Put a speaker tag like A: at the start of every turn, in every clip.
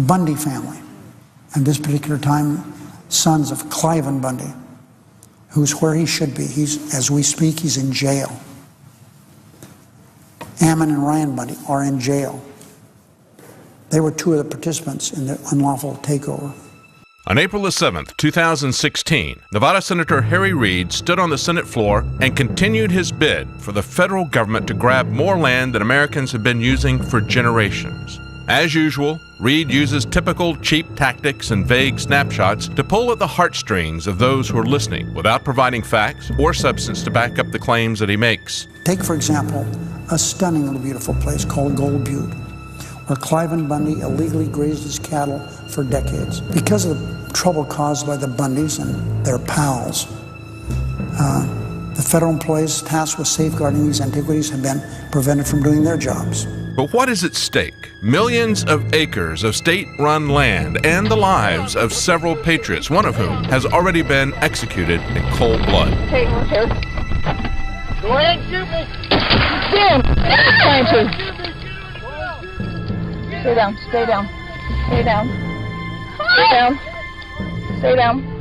A: Bundy family, and this particular time, sons of Cliven Bundy, who's where he should be. As we speak, he's in jail. Ammon and Ryan Bundy are in jail. They were two of the participants in the unlawful takeover.
B: On April 7th, 2016, Nevada Senator Harry Reid stood on the Senate floor and continued his bid for the federal government to grab more land than Americans have been using for generations. As usual, Reid uses typical cheap tactics and vague snapshots to pull at the heartstrings of those who are listening without providing facts or substance to back up the claims that he makes.
A: Take, for example, a stunningly beautiful place called Gold Butte, where Cliven Bundy illegally grazed his cattle for decades. Because of the trouble caused by the Bundys and their pals, the federal employees tasked with safeguarding these antiquities have been prevented from doing their jobs.
B: But what is at stake? Millions of acres of state-run land and the lives of several patriots, one of whom has already been executed in cold blood.
C: Hey, look here. Go ahead, shoot me. Jim, I'm trying to. Stay down, stay down, stay down, stay down, stay down.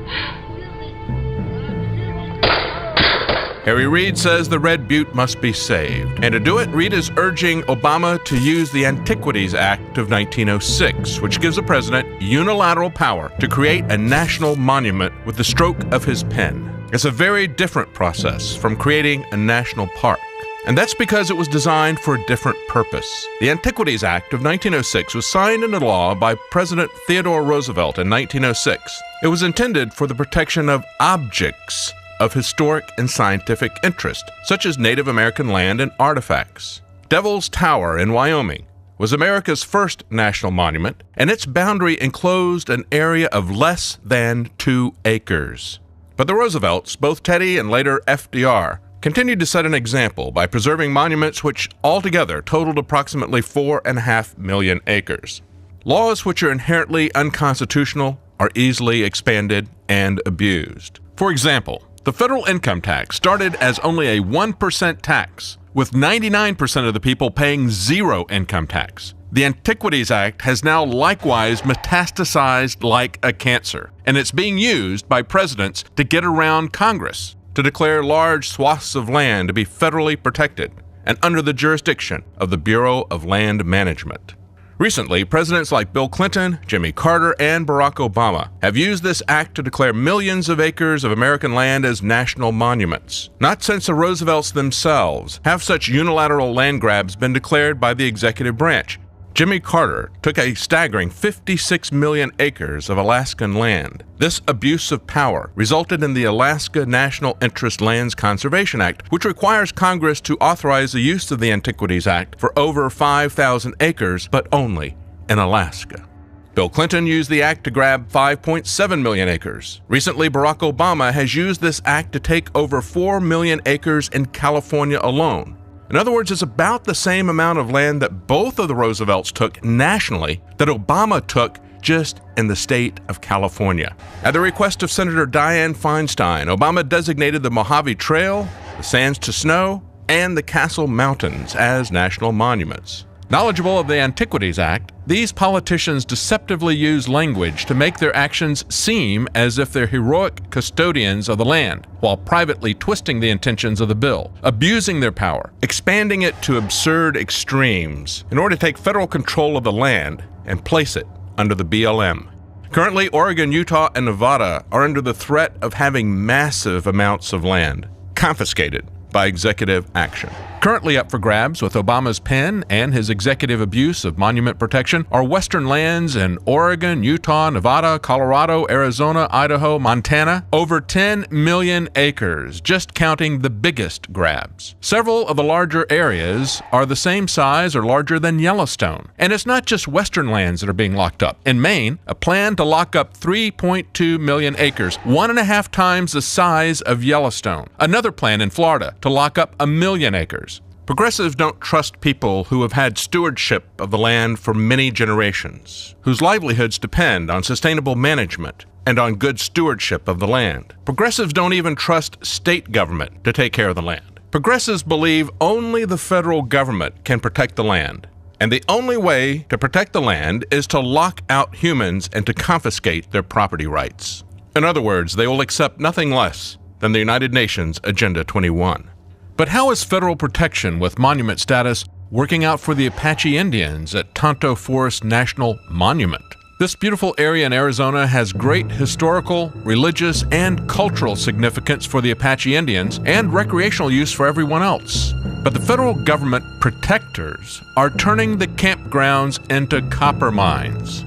B: Harry Reid says the Red Butte must be saved. And to do it, Reid is urging Obama to use the Antiquities Act of 1906, which gives the president unilateral power to create a national monument with the stroke of his pen. It's a very different process from creating a national park. And that's because it was designed for a different purpose. The Antiquities Act of 1906 was signed into law by President Theodore Roosevelt in 1906. It was intended for the protection of objects of historic and scientific interest, such as Native American land and artifacts. Devil's Tower in Wyoming was America's first national monument, and its boundary enclosed an area of less than 2 acres. But the Roosevelts, both Teddy and later FDR, continued to set an example by preserving monuments which altogether totaled approximately 4.5 million acres. Laws which are inherently unconstitutional are easily expanded and abused. For example, the federal income tax started as only a 1% tax, with 99% of the people paying 0 income tax. The Antiquities Act has now likewise metastasized like a cancer, and it's being used by presidents to get around Congress, to declare large swaths of land to be federally protected and under the jurisdiction of the Bureau of Land Management. Recently, presidents like Bill Clinton, Jimmy Carter, and Barack Obama have used this act to declare millions of acres of American land as national monuments. Not since the Roosevelts themselves have such unilateral land grabs been declared by the executive branch. Jimmy Carter took a staggering 56 million acres of Alaskan land. This abuse of power resulted in the Alaska National Interest Lands Conservation Act, which requires Congress to authorize the use of the Antiquities Act for over 5,000 acres, but only in Alaska. Bill Clinton used the act to grab 5.7 million acres. Recently, Barack Obama has used this act to take over 4 million acres in California alone. In other words, it's about the same amount of land that both of the Roosevelts took nationally that Obama took just in the state of California. At the request of Senator Dianne Feinstein, Obama designated the Mojave Trail, the Sands to Snow, and the Castle Mountains as national monuments. Knowledgeable of the Antiquities Act, these politicians deceptively use language to make their actions seem as if they're heroic custodians of the land, while privately twisting the intentions of the bill, abusing their power, expanding it to absurd extremes in order to take federal control of the land and place it under the BLM. Currently, Oregon, Utah, and Nevada are under the threat of having massive amounts of land confiscated by executive action. Currently up for grabs with Obama's pen and his executive abuse of monument protection are western lands in Oregon, Utah, Nevada, Colorado, Arizona, Idaho, Montana. Over 10 million acres, just counting the biggest grabs. Several of the larger areas are the same size or larger than Yellowstone. And it's not just western lands that are being locked up. In Maine, a plan to lock up 3.2 million acres, 1.5 times the size of Yellowstone. Another plan in Florida to lock up 1 million acres. Progressives don't trust people who have had stewardship of the land for many generations, whose livelihoods depend on sustainable management and on good stewardship of the land. Progressives don't even trust state government to take care of the land. Progressives believe only the federal government can protect the land, And the only way to protect the land is to lock out humans and to confiscate their property rights. In other words, they will accept nothing less than the United Nations Agenda 21. But how is federal protection with monument status working out for the Apache Indians at Tonto Forest National Monument? This beautiful area in Arizona has great historical, religious, and cultural significance for the Apache Indians and recreational use for everyone else. But the federal government protectors are turning the campgrounds into copper mines.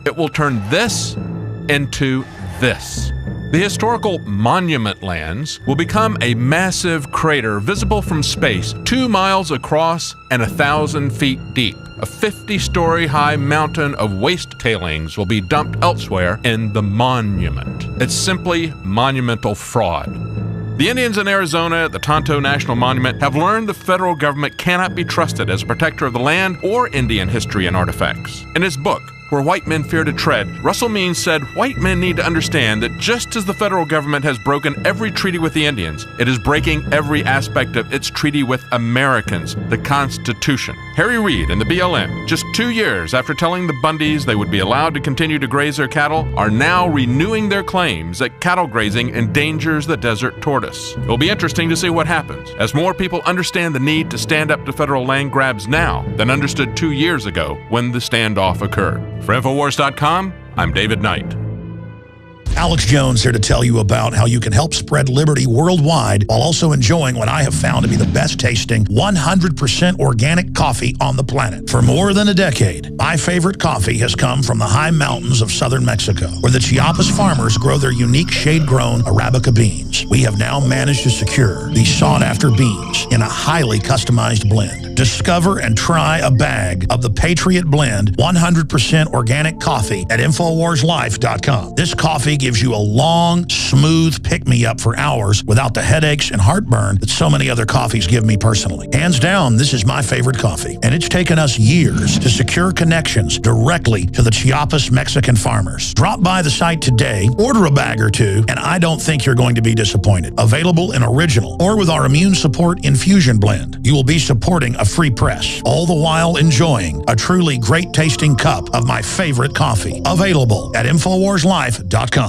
B: It will turn this into this. The historical monument lands will become a massive crater visible from space 2 miles across and 1,000 feet deep. A 50-story high mountain of waste tailings will be dumped elsewhere in the monument. It's simply monumental fraud. The Indians in Arizona at the Tonto National Monument have learned the federal government cannot be trusted as a protector of the land or Indian history and artifacts. In his book, Where White Men Fear to Tread, Russell Means said white men need to understand that just as the federal government has broken every treaty with the Indians, it is breaking every aspect of its treaty with Americans, the Constitution. Harry Reid and the BLM, just 2 years after telling the Bundys they would be allowed to continue to graze their cattle, are now renewing their claims that cattle grazing endangers the desert tortoise. It will be interesting to see what happens as more people understand the need to stand up to federal land grabs now than understood 2 years ago when the standoff occurred. For Infowars.com, I'm David Knight.
D: Alex Jones here to tell you about how you can help spread liberty worldwide while also enjoying what I have found to be the best tasting 100% organic coffee on the planet. For more than a decade, my favorite coffee has come from the high mountains of southern Mexico, where the Chiapas farmers grow their unique shade-grown Arabica beans. We have now managed to secure these sought-after beans in a highly customized blend. Discover and try a bag of the Patriot Blend 100% organic coffee at InfoWarsLife.com. This coffee gives you a long, smooth pick-me-up for hours without the headaches and heartburn that so many other coffees give me personally. Hands down, this is my favorite coffee, and it's taken us years to secure connections directly to the Chiapas Mexican farmers. Drop by the site today, order a bag or two, and I don't think you're going to be disappointed. Available in original or with our immune support infusion blend. You will be supporting a free press, all the while enjoying a truly great tasting cup of my favorite coffee. Available at InfoWarsLife.com.